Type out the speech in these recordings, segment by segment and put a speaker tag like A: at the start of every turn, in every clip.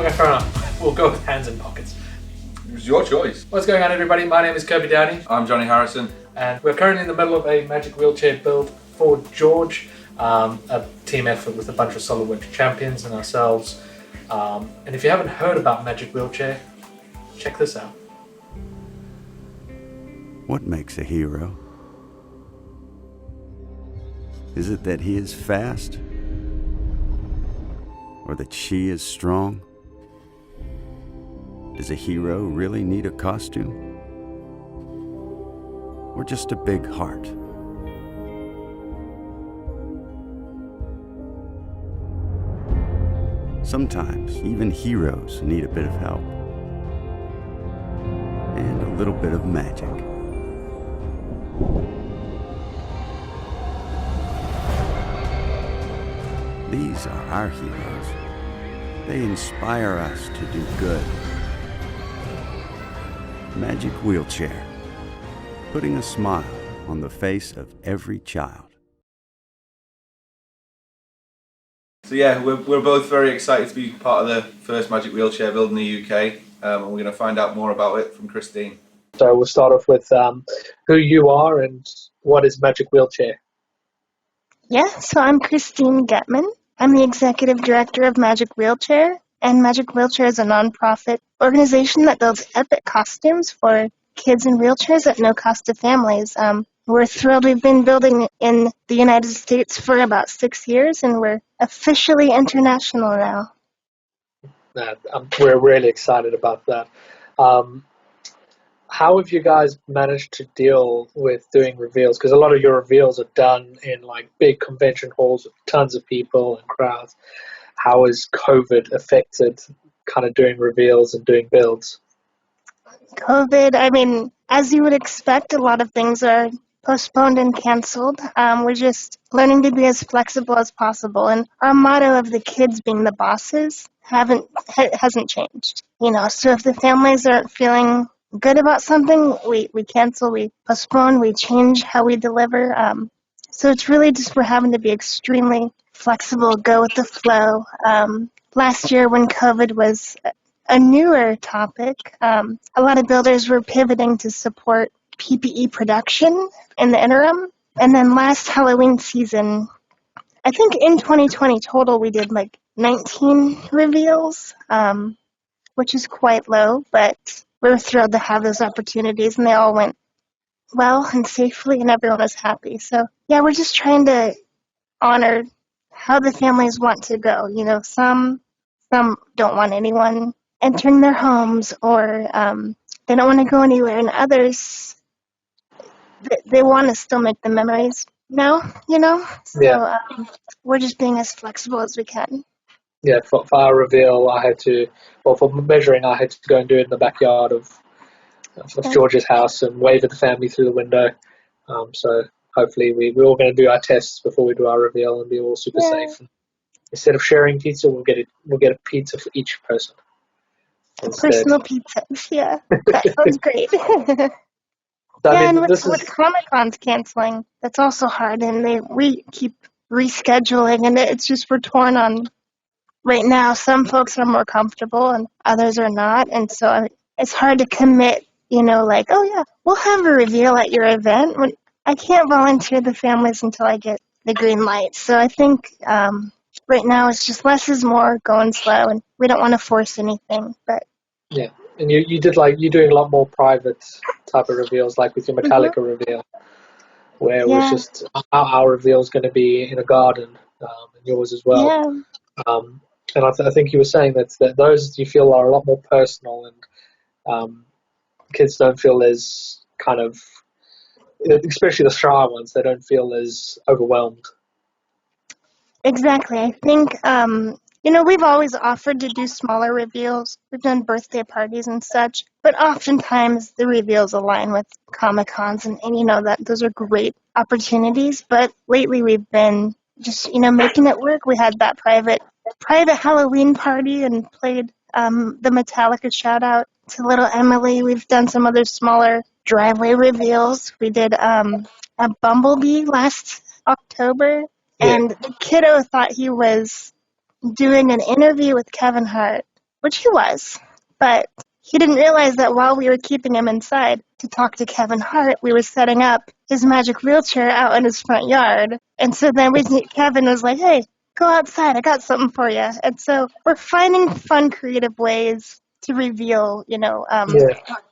A: Okay, fair enough. We'll go with hands in pockets.
B: It was your choice.
A: What's going on, everybody? My name is Kirby Downey.
B: I'm Jonny Harrison.
A: And we're currently in the middle of a Magic Wheelchair build for George. A team effort with a bunch of SolidWorks champions and ourselves. And if you haven't heard about Magic Wheelchair, check this out.
C: What makes a hero? Is it that he is fast? Or that she is strong? Does a hero really need a costume? Or just a big heart? Sometimes even heroes need a bit of help. And a little bit of magic. These are our heroes. They inspire us to do good. Magic Wheelchair, putting a smile on the face of every child.
B: So yeah, we're both very excited to be part of the first Magic Wheelchair build in the UK, and we're going to find out more about it from Christine.
A: So we'll start off with who you are and what is Magic Wheelchair.
D: Yeah, so I'm Christine Getman. I'm the Executive Director of Magic Wheelchair, and Magic Wheelchair is a nonprofit organization that builds epic costumes for kids in wheelchairs at no cost to families. We're thrilled. We've been building in the United States for about 6 years, and we're officially international now.
A: We're really excited about that. How have you guys managed to deal with doing reveals? Because a lot of your reveals are done in like big convention halls with tons of people and crowds. How has COVID affected kind of doing reveals and doing builds?
D: COVID, I mean, as you would expect, a lot of things are postponed and canceled. We're just learning to be as flexible as possible. And our motto of the kids being the bosses hasn't changed. So if the families aren't feeling good about something, we cancel, we postpone, we change how we deliver. So it's really just we're having to be extremely flexible, go with the flow. Last year when COVID was a newer topic, a lot of builders were pivoting to support PPE production in the interim. And then last Halloween season, I think in 2020 total, we did like 19 reveals, which is quite low, but we're thrilled to have those opportunities, and they all went well and safely, and everyone was happy. So, yeah, we're just trying to honor how the families want to go. Some don't want anyone entering their homes, or they don't want to go anywhere, and others, they want to still make the memories now, So
A: Yeah.
D: We're just being as flexible as we can.
A: Yeah, for our reveal, for measuring, I had to go and do it in the backyard of George's house and wave at the family through the window. So hopefully we're all going to do our tests before we do our reveal and be all super safe. And instead of sharing pizza, we'll get a pizza for each person. Instead.
D: Personal pizzas, yeah. That sounds great.
A: I mean,
D: with Comic-Con's canceling, that's also hard, and we keep rescheduling, and it's just we're torn on. Right now, some folks are more comfortable and others are not, and so it's hard to commit, like, oh yeah, we'll have a reveal at your event. When I can't volunteer the families until I get the green light. So I think right now it's just less is more, going slow, and we don't want to force anything. But
A: yeah, and you're doing a lot more private type of reveals, like with your Metallica reveal, where it was just our reveal is going to be in a garden, and yours as well.
D: Yeah.
A: And I think you were saying that those you feel are a lot more personal, and kids don't feel as kind of, especially the shy ones, they don't feel as overwhelmed.
D: Exactly. I think, we've always offered to do smaller reveals. We've done birthday parties and such, but oftentimes the reveals align with Comic-Cons, and that those are great opportunities. But lately we've been just, making it work. We had that private Halloween party and played the Metallica shout out to little Emily. We've done some other smaller driveway reveals. We did a Bumblebee last October, and the kiddo thought he was doing an interview with Kevin Hart. which he was, but he didn't realize that while we were keeping him inside to talk to Kevin Hart, we were setting up his magic wheelchair out in his front yard. And so then Kevin was like, hey, go outside, I got something for you. And so we're finding fun, creative ways to reveal,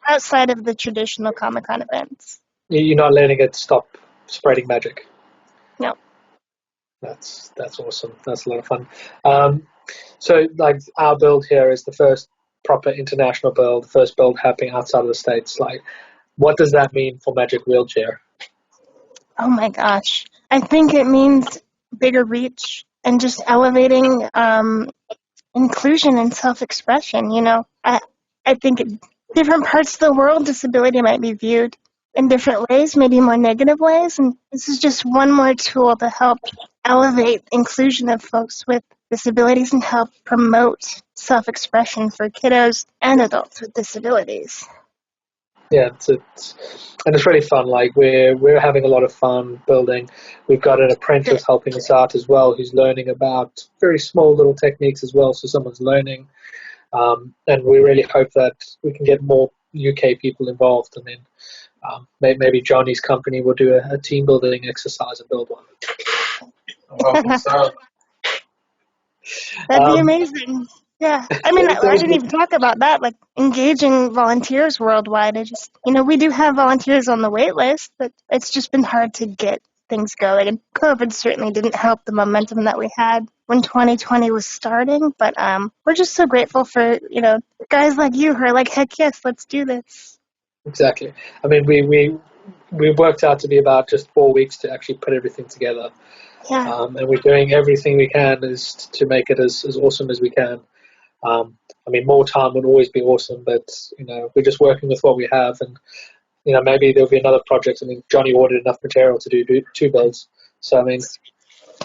D: outside of the traditional Comic-Con events.
A: You're not letting it stop spreading magic.
D: No.
A: That's awesome. That's a lot of fun. So, like, our build here is the first proper international build, the first build happening outside of the States. Like, what does that mean for Magic Wheelchair?
D: Oh my gosh. I think it means bigger reach and just elevating inclusion and self-expression. I think in different parts of the world, disability might be viewed in different ways, maybe more negative ways, and this is just one more tool to help elevate inclusion of folks with disabilities and help promote self-expression for kiddos and adults with disabilities.
A: Yeah, it's really fun. Like, we're having a lot of fun building. We've got an apprentice helping us out as well, who's learning about very small little techniques as well. So someone's learning, and we really hope that we can get more UK people involved, and then maybe Johnny's company will do a team building exercise and build one.
D: That'd be amazing. Yeah. I mean, I didn't even talk about that, like engaging volunteers worldwide. We do have volunteers on the wait list, but it's just been hard to get things going. And COVID certainly didn't help the momentum that we had when 2020 was starting. But we're just so grateful for, guys like you who are like, heck yes, let's do this.
A: Exactly. I mean, we worked out to be about just 4 weeks to actually put everything together.
D: Yeah.
A: And we're doing everything we can is to make it as awesome as we can. I mean, more time would always be awesome, but, we're just working with what we have, and, maybe there'll be another project. I mean, Johnny ordered enough material to do 2 builds, so, I mean,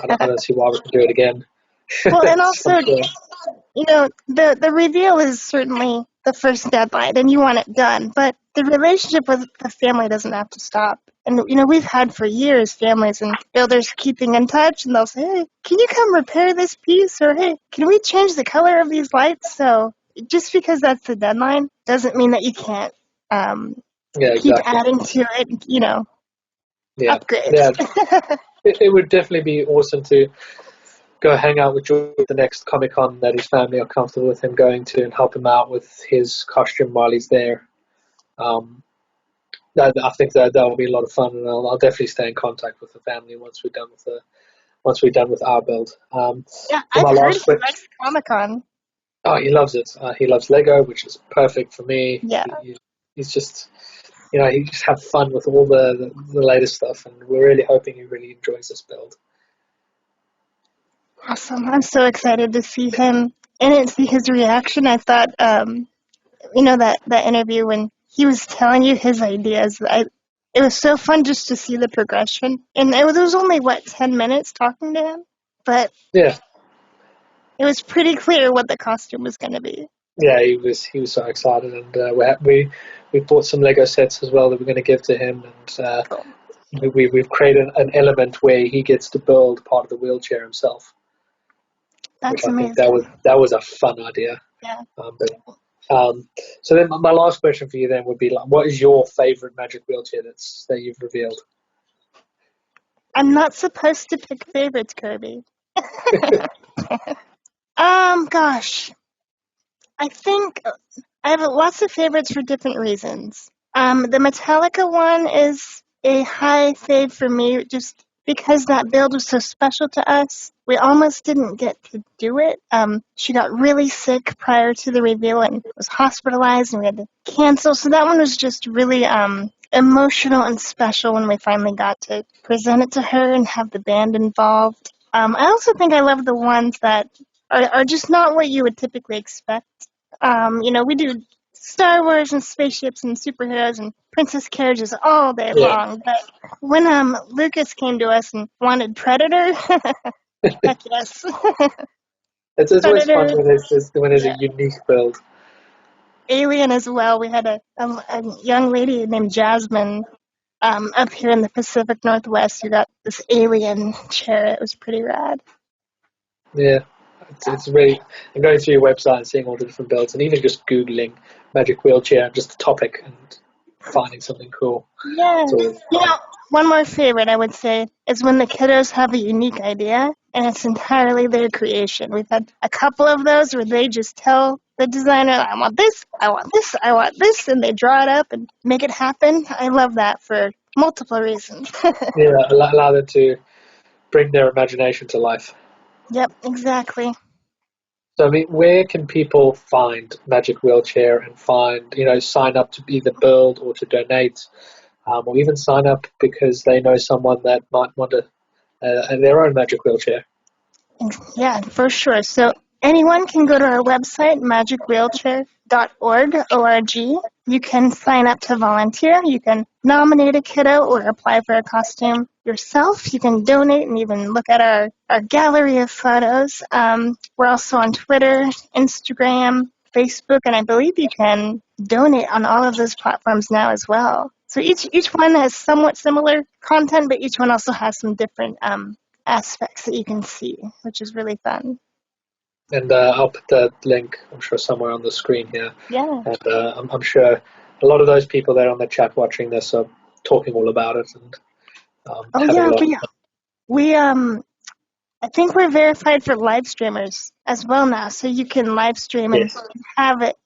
A: I don't see why we can do it again.
D: Well, and also, the reveal is certainly the first deadline, and you want it done, but the relationship with the family doesn't have to stop. And, we've had for years families and builders keeping in touch, and they'll say, hey, can you come repair this piece? Or, hey, can we change the color of these lights? So just because that's the deadline doesn't mean that you can't keep adding to it, upgrade.
A: Yeah. It would definitely be awesome to go hang out with George at the next Comic-Con that his family are comfortable with him going to, and help him out with his costume while he's there. I think that will be a lot of fun, and I'll definitely stay in contact with the family once we're done with our build.
D: I've heard he likes Comic-Con.
A: Oh, he loves it. He loves Lego, which is perfect for me.
D: Yeah.
A: He's just, he just have fun with all the latest stuff, and we're really hoping he really enjoys this build.
D: Awesome. I'm so excited to see him in it, see his reaction. I thought, that interview when he was telling you his ideas, it was so fun just to see the progression. And it was only, 10 minutes talking to him? But
A: yeah,
D: it was pretty clear what the costume was going to be.
A: Yeah, he was so excited, and we bought some Lego sets as well that we're going to give to him, and we've created an element where he gets to build part of the wheelchair himself.
D: That's
A: amazing.
D: I
A: think that was a fun idea.
D: Yeah.
A: So then my last question for you then would be, like, what is your favorite magic wheelchair that you've revealed?
D: I'm not supposed to pick favorites, Kirby. Gosh. I think I have lots of favorites for different reasons. The Metallica one is a high fave for me just because that build was so special to us. We almost didn't get to do it. She got really sick prior to the reveal and was hospitalized, and we had to cancel. So that one was just really emotional and special when we finally got to present it to her and have the band involved. I also think I love the ones that are just not what you would typically expect. We do Star Wars and spaceships and superheroes and princess carriages all day long. But when Lucas came to us and wanted Predator, heck yes.
A: It's always fun when it's a unique build.
D: Alien as well. We had a young lady named Jasmine up here in the Pacific Northwest who got this alien chair. It was pretty rad.
A: Yeah, It's really, I'm going through your website and seeing all the different builds, and even just googling magic wheelchair and just a topic and finding something cool.
D: Yeah.
A: So,
D: One more favorite I would say is when the kiddos have a unique idea and it's entirely their creation. We've had a couple of those where they just tell the designer, I want this, I want this, I want this, and they draw it up and make it happen. I love that for multiple reasons.
A: yeah, allow them to bring their imagination to life.
D: Yep, exactly.
A: So, I mean, where can people find Magic Wheelchair and sign up to either build or to donate, or even sign up because they know someone that might want their own Magic Wheelchair?
D: Yeah, for sure. So anyone can go to our website, magicwheelchair.org, O-R-G. You can sign up to volunteer. You can nominate a kiddo or apply for a costume yourself. You can donate and even look at our gallery of photos. We're also on Twitter, Instagram, Facebook, and I believe you can donate on all of those platforms now as well. So each one has somewhat similar content, but each one also has some different aspects that you can see, which is really fun.
A: And I'll put the link, I'm sure, somewhere on the screen here.
D: Yeah.
A: And I'm sure a lot of those people there on the chat watching this are talking all about it. And having a lot of fun.
D: We I think we're verified for live streamers as well now, so you can live stream and have it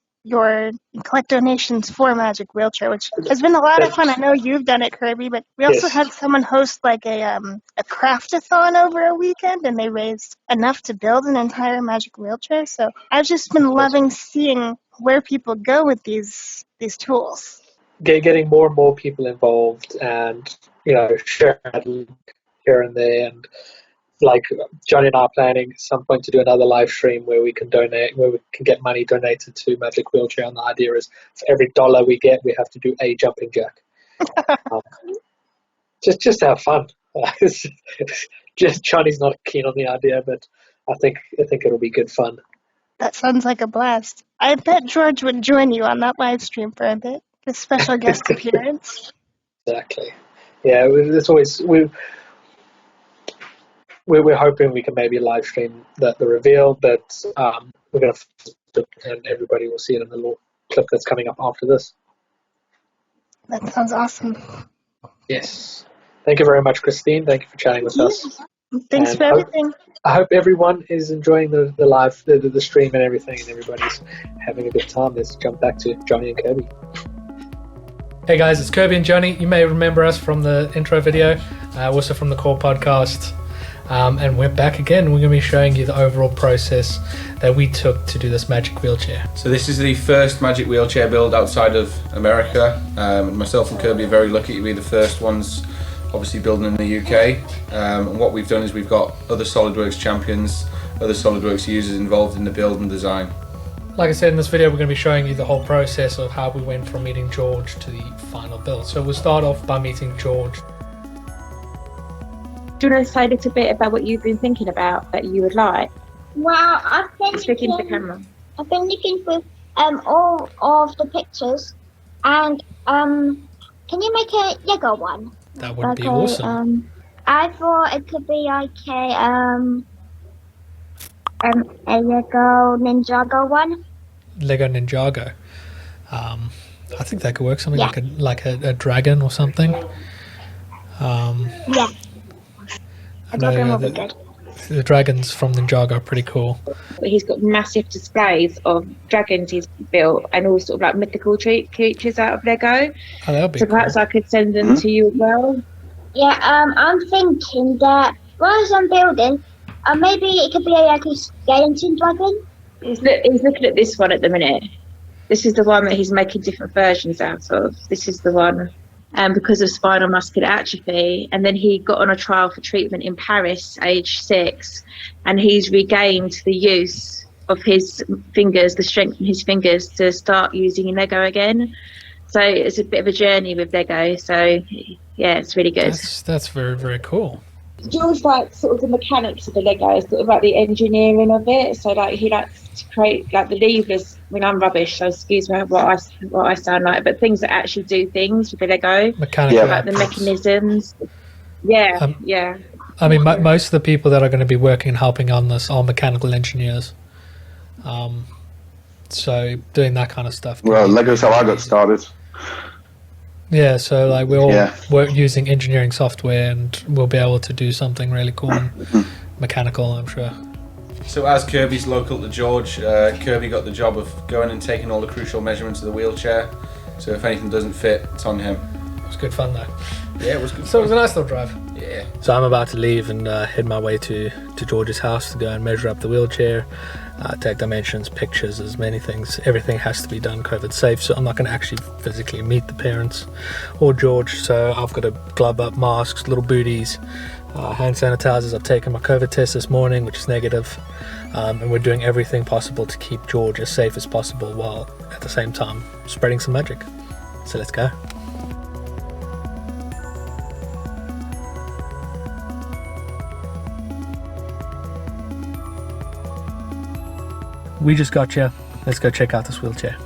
D: collect donations for Magic Wheelchair, which has been a lot of fun. I know you've done it, Kirby, but we also had someone host like a craftathon over a weekend, and they raised enough to build an entire Magic Wheelchair. So I've just been loving seeing where people go with these tools.
A: Getting more and more people involved, and sharing here and there, and like Jonny and I are planning at some point to do another live stream where we can get money donated to Magic Wheelchair. And the idea is for every $1 we get, we have to do a jumping jack. Just have fun. Just Jonny's not keen on the idea, but I think it'll be good fun.
D: That sounds like a blast. I bet George would join you on that live stream for a bit, a special guest appearance.
A: Exactly. Yeah, it's always we're hoping we can maybe live stream the reveal, but we're going to, and everybody will see it in the little clip that's coming up after this.
D: That sounds awesome.
A: Yes. Thank you very much, Christine. Thank you for chatting with us.
D: Thanks for everything.
A: I hope everyone is enjoying the live, the stream and everything, and everybody's having a good time. Let's jump back to Jonny and Kirby.
E: Hey guys, it's Kirby and Jonny. You may remember us from the intro video, also from the Core podcast. And we're back again. We're going to be showing you the overall process that we took to do this Magic Wheelchair.
B: So this is the first Magic Wheelchair build outside of America. Myself and Kirby are very lucky to be the first ones obviously building in the UK. And what we've done is we've got other SolidWorks champions, other SolidWorks users involved in the build and design.
E: Like I said, in this video we're going to be showing you the whole process of how we went from meeting George to the final build. So we'll start off by meeting George.
F: Do you want to say a little bit about what you've been thinking about that you would like?
G: Well, I've been
F: Speaking to the camera.
G: I've been looking through all of the pictures, and can you make a Lego one?
E: That would be awesome.
G: I thought it could be like a Lego Ninjago one.
E: Lego Ninjago. I think that could work. Something like a dragon or something.
G: Yeah. A dragon will be good.
E: The dragons from Ninjago are pretty cool.
F: He's got massive displays of dragons he's built and all sort of like mythical creatures out of Lego.
E: Oh, that'll be
F: so perhaps
E: cool.
F: I could send them to you as well.
G: Yeah, I'm thinking that whilst I'm building, maybe it could be like a skeleton dragon.
F: He's looking at this one at the minute. This is the one that he's making different versions out of. This is the one. Because of spinal muscular atrophy, and then he got on a trial for treatment in Paris, age 6, and he's regained the use of his fingers, the strength in his fingers, to start using Lego again. So it's a bit of a journey with Lego. So yeah, it's really good.
E: That's very, very cool.
F: George likes sort of the mechanics of the Lego, sort of like the engineering of it. So like he likes to create like the levers. I mean, I'm rubbish, so excuse me what I sound like, but things that actually do things with the Lego.
E: Mechanical.
F: Like the mechanisms. Yeah, yeah.
E: I mean, most of the people that are going to be working and helping on this are mechanical engineers. So doing that kind of stuff.
H: Well, Lego's how I got started.
E: Yeah, so like we're all using engineering software, and we'll be able to do something really cool and mechanical, I'm sure.
B: So as Kirby's local to George, Kirby got the job of going and taking all the crucial measurements of the wheelchair. So if anything doesn't fit, it's on him.
E: It was good fun though.
B: Yeah, it was good.
E: So it was a nice little drive.
B: Yeah.
E: So I'm about to leave and head my way to George's house to go and measure up the wheelchair, take dimensions, pictures, as many things. Everything has to be done COVID safe, so I'm not going to actually physically meet the parents or George. So I've got to glove up, masks, little booties, hand sanitizers. I've taken my COVID test this morning, which is negative, and we're doing everything possible to keep George as safe as possible while at the same time spreading some magic. So let's go. We just got you. Let's go check out this wheelchair.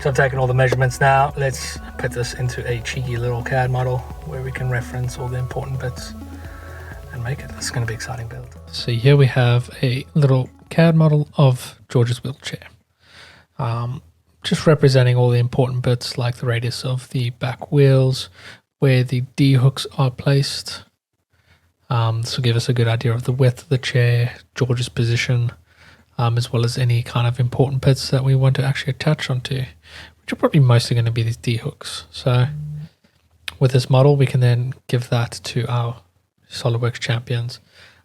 E: So I'm taking all the measurements now. Let's put this into a cheeky little CAD model where we can reference all the important bits and make it. It's going to be an exciting build. So here we have a little CAD model of George's wheelchair. Just representing all the important bits like the radius of the back wheels, where the D hooks are placed. This will give us a good idea of the width of the chair, George's position, as well as any kind of important bits that we want to actually attach onto, which are probably mostly going to be these D hooks. So with this model, we can then give that to our SolidWorks champions,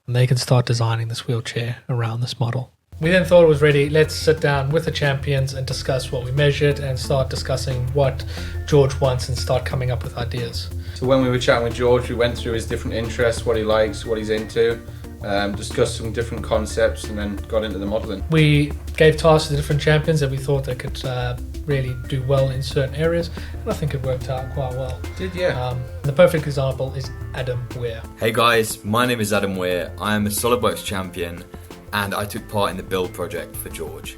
E: and they can start designing this wheelchair around this model. We then thought it was ready. Let's sit down with the champions and discuss what we measured and start discussing what George wants and start coming up with ideas.
B: So when we were chatting with George, we went through his different interests, what he likes, what he's into, discussed some different concepts, and then got into the modelling.
E: We gave tasks to different champions that we thought they could really do well in certain areas, and I think it worked out quite well.
B: Did, yeah.
E: The perfect example is Adam Weir.
I: Hey guys, my name is Adam Weir. I am a SolidWorks champion, and I took part in the build project for George.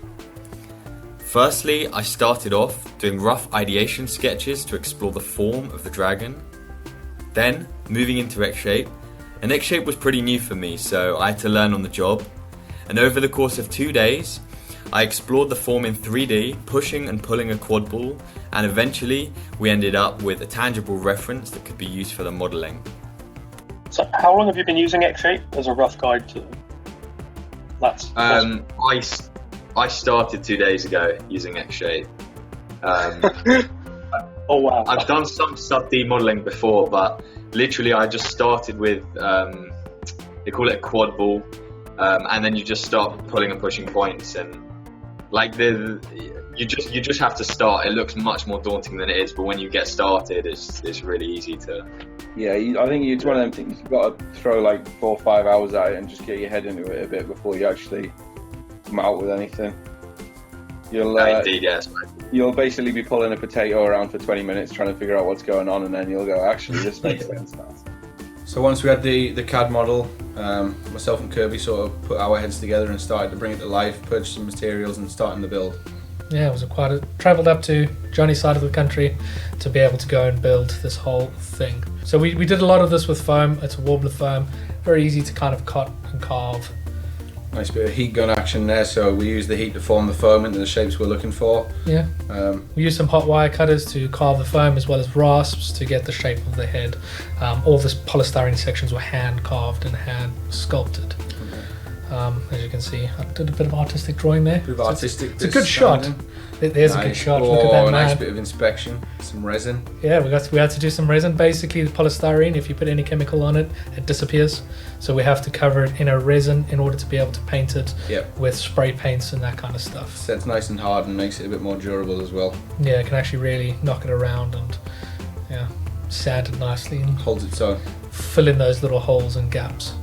I: Firstly, I started off doing rough ideation sketches to explore the form of the dragon. Then, moving into X-Shape. And X-Shape was pretty new for me, so I had to learn on the job. And over the course of 2 days, I explored the form in 3D, pushing and pulling a quad ball, and eventually we ended up with a tangible reference that could be used for the modelling.
J: So how long have you been using X-Shape as a rough guide to that?
K: I started 2 days ago using X-Shape.
J: Oh wow.
K: I've done some sub-D modelling before, but literally I just started with, they call it a quad ball, and then you just start pulling and pushing points, and like you just have to start. It looks much more daunting than it is, but when you get started, it's really easy to.
H: Yeah, I think it's one of them things. You've got to throw like 4 or 5 hours at it and just get your head into it a bit before you actually come out with anything.
K: Indeed, yes.
H: You'll basically be pulling a potato around for 20 minutes trying to figure out what's going on, and then you'll go, actually, this makes sense now.
B: So once we had the CAD model, myself and Kirby sort of put our heads together and started to bring it to life, purchase some materials and starting the build.
E: Yeah, it was travelled up to Johnny's side of the country to be able to go and build this whole thing. So we did a lot of this with foam. It's a Warbler foam, very easy to kind of cut and carve.
B: Nice bit of heat gun action there, so we use the heat to form the foam into the shapes we're looking for.
E: Yeah, we used some hot wire cutters to carve the foam as well as rasps to get the shape of the head. All the polystyrene sections were hand carved and hand sculpted. As you can see, I did a bit of artistic drawing there. It's a good shot. There's a good shot. Look at that, man.
B: Nice bit of inspection. Some resin.
E: Yeah, we had to do some resin. Basically, the polystyrene, if you put any chemical on it, it disappears. So we have to cover it in a resin in order to be able to paint it with spray paints and that kind of stuff.
B: Sets nice and hard and makes it a bit more durable as well.
E: Yeah, it can actually really knock it around and sand it nicely and
B: holds its own.
E: Fill in those little holes and gaps.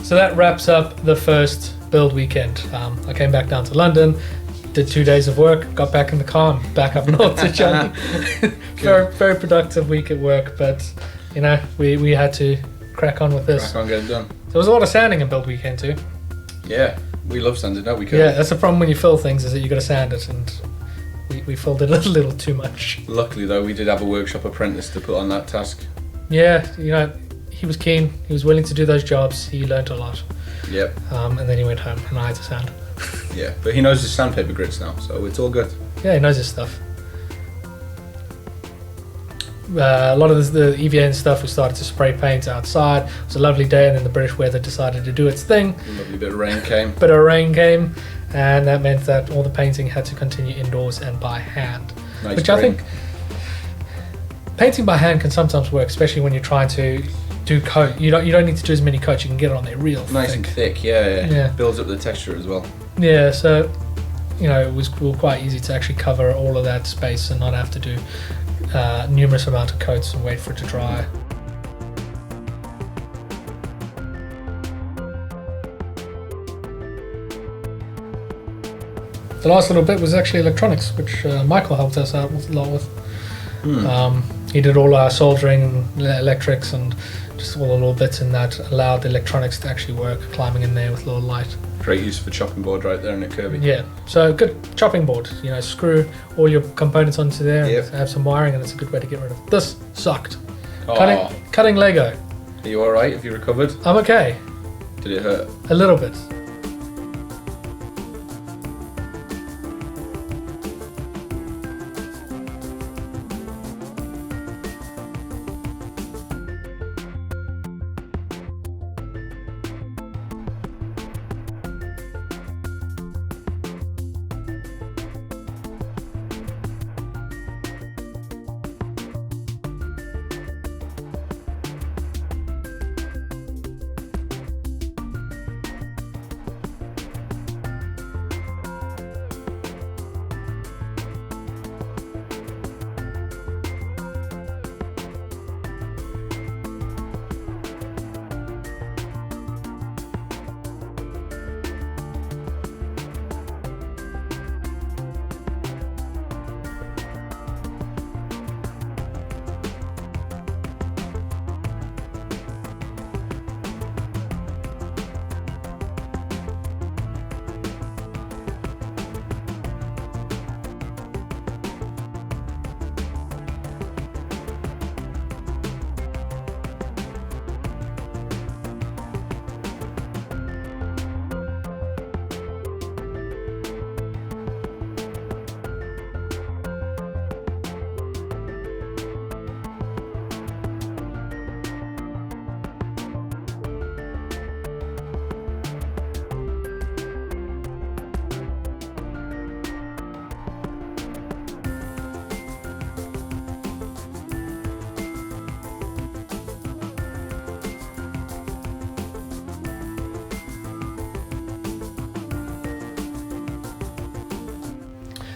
E: So that wraps up the first build weekend. I came back down to London, did 2 days of work, got back in the car, and back up north to Jonny. Very productive week at work, but you know, we had to crack on with this.
B: Crack on, get it done.
E: There was a lot of sanding in build weekend too.
B: Yeah, we love sanding, don't we?
E: Yeah, that's the problem when you fill things, is that you got to sand it, and we filled it a little too much.
B: Luckily though, we did have a workshop apprentice to put on that task.
E: Yeah, you know, he was keen, he was willing to do those jobs, he learnt a lot.
B: Yep.
E: And then he went home and I had to sand.
B: Yeah, but he knows his sandpaper grits now, so it's all good.
E: Yeah, he knows his stuff. A lot of the EVA and stuff, we started to spray paint outside. It was a lovely day, and then the British weather decided to do its thing.
B: A lovely bit of rain came.
E: And that meant that all the painting had to continue indoors and by hand.
B: Nice
E: which
B: green.
E: I think painting by hand can sometimes work, especially when you're trying to do coat. You don't need to do as many coats, you can get it on there real
B: nice
E: thick.
B: and thick, yeah.
E: Yeah.
B: Builds up the texture as well.
E: Yeah, so you know, it was quite easy to actually cover all of that space and not have to do numerous amount of coats and wait for it to dry. The last little bit was actually electronics, which Michael helped us out with a lot with. He did all our soldering and electrics and just all the little bits in that allowed the electronics to actually work, climbing in there with a little light.
B: Great use for chopping board right there in it, Kirby.
E: Yeah, so good chopping board. You know, screw all your components onto there and
B: Yep.
E: have some wiring, and it's a good way to get rid of it. This sucked.
B: Aw.
E: Cutting Lego.
B: Are you alright? Have you recovered?
E: I'm okay.
B: Did it hurt?
E: A little bit.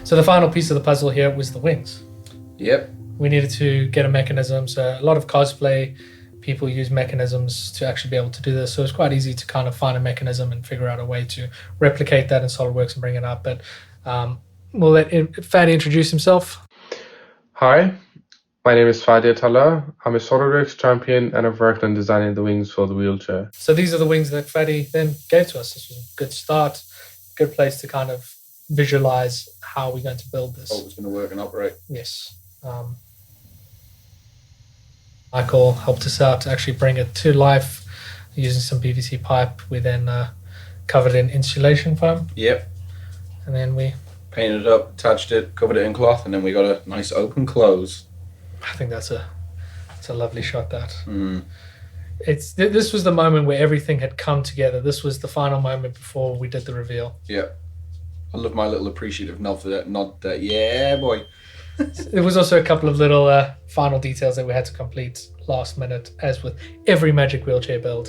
E: So the final piece of the puzzle here was the wings.
B: Yep.
E: We needed to get a mechanism. So a lot of cosplay people use mechanisms to actually be able to do this. So it's quite easy to kind of find a mechanism and figure out a way to replicate that in SolidWorks and bring it up. But we'll let Fadi introduce himself.
L: Hi, my name is Fadi Atala. I'm a SolidWorks champion and I've worked on designing the wings for the wheelchair.
E: So these are the wings that Fadi then gave to us. This was a good start, good place to kind of visualize how we're going to build this.
B: Oh, it's going to work and operate.
E: Yes. Michael helped us out to actually bring it to life using some PVC pipe. We then covered it in insulation foam.
B: Yep.
E: And then we
B: painted it up, attached it, covered it in cloth, and then we got a nice open close.
E: I think that's a lovely shot. That this was the moment where everything had come together. This was the final moment before we did the reveal.
B: Yeah. I love my little appreciative nod there. Yeah, boy.
E: There was also a couple of little final details that we had to complete last minute, as with every Magic Wheelchair build.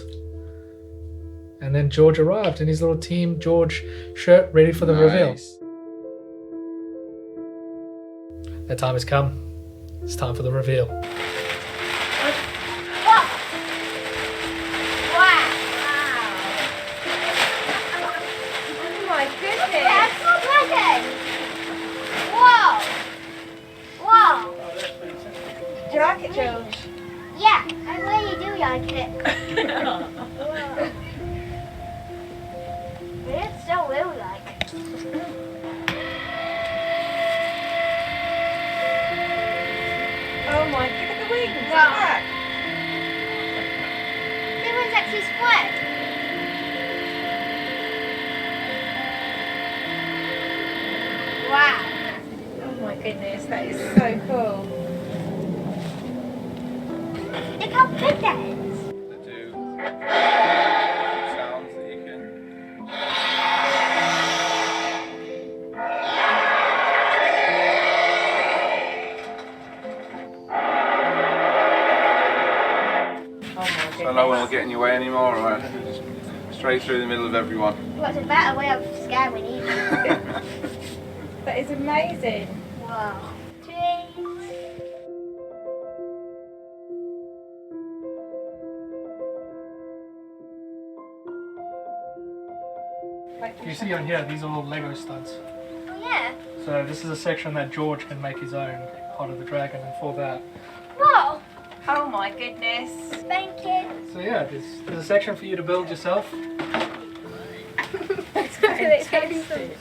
E: And then George arrived in his little Team George shirt, ready for the reveal. That time has come. It's time for the reveal.
G: Yeah, I really do like it. It's so really like.
M: Oh my, look at the wings.
G: Wow.
M: Look at
G: It was actually split. Wow.
M: Oh my goodness, that is so cool.
G: Look how big that is.
B: They do sounds that you can.
M: Oh my goodness.
B: So no one will get in your way anymore, or just straight through the middle of everyone.
G: What's a better way of scaring you?
M: That is amazing.
G: Wow. Trees.
E: You see on here, these are all Lego studs.
G: Oh yeah.
E: So this is a section that George can make his own, Heart of the Dragon, and for that.
G: Whoa.
M: Oh my goodness.
G: Thank you.
E: So yeah, there's a section for you to build yourself.
M: That's fantastic.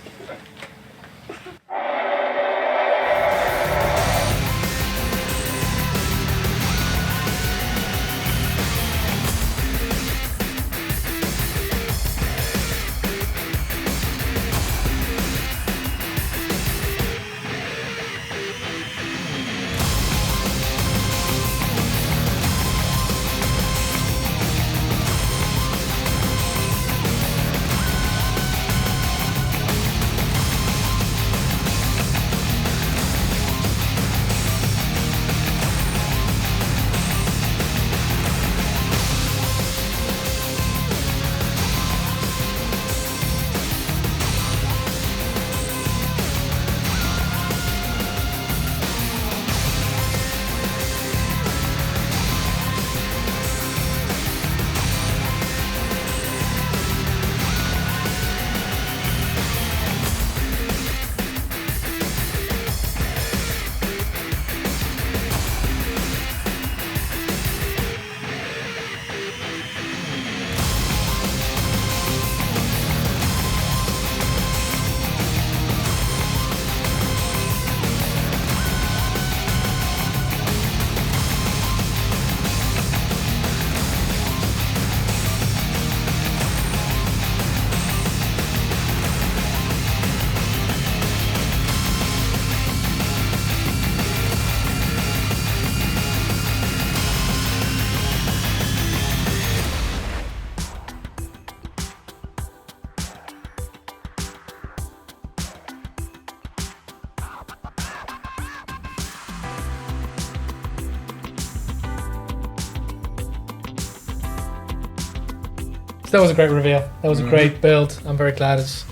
E: So that was a great reveal. That was a great build. I'm very glad it's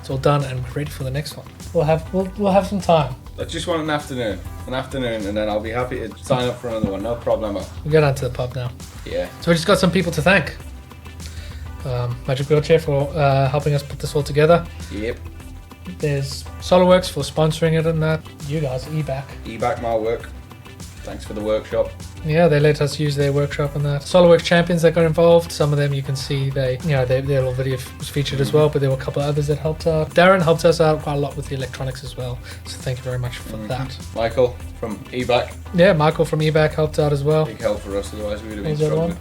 E: all done and we're ready for the next one. We'll have some time.
B: I just want an afternoon, and then I'll be happy to sign up for another one. No problemo.
E: We'll get on to the pub now.
B: Yeah.
E: So we just got some people to thank. Magic Wheelchair for helping us put this all together.
B: Yep.
E: There's SolidWorks for sponsoring it and that. You guys,
B: eBack my work. Thanks for the workshop.
E: Yeah, they let us use their workshop and that. SolidWorks champions that got involved. Some of them you can see their little video was featured as well, but there were a couple of others that helped out. Darren helped us out quite a lot with the electronics as well, so thank you very much for that.
B: Michael from eBack.
E: Yeah, Michael from eBack helped out as well.
B: Big help for us, otherwise we would have been
E: Who's the other
B: struggling.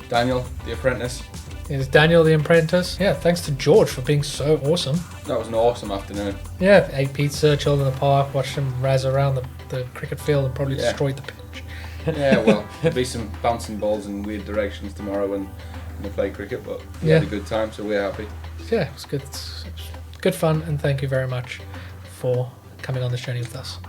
B: Daniel, the apprentice.
E: There's Daniel the apprentice. Yeah, thanks to George for being so awesome.
B: That was an awesome afternoon.
E: Yeah, ate pizza, chilled in the park, watched him razz around the cricket field and probably destroyed the pitch.
B: Yeah, well, there'll be some bouncing balls in weird directions tomorrow when we play cricket, but we had a good time, so we're happy.
E: Yeah, it was good. It's good fun, and thank you very much for coming on this journey with us.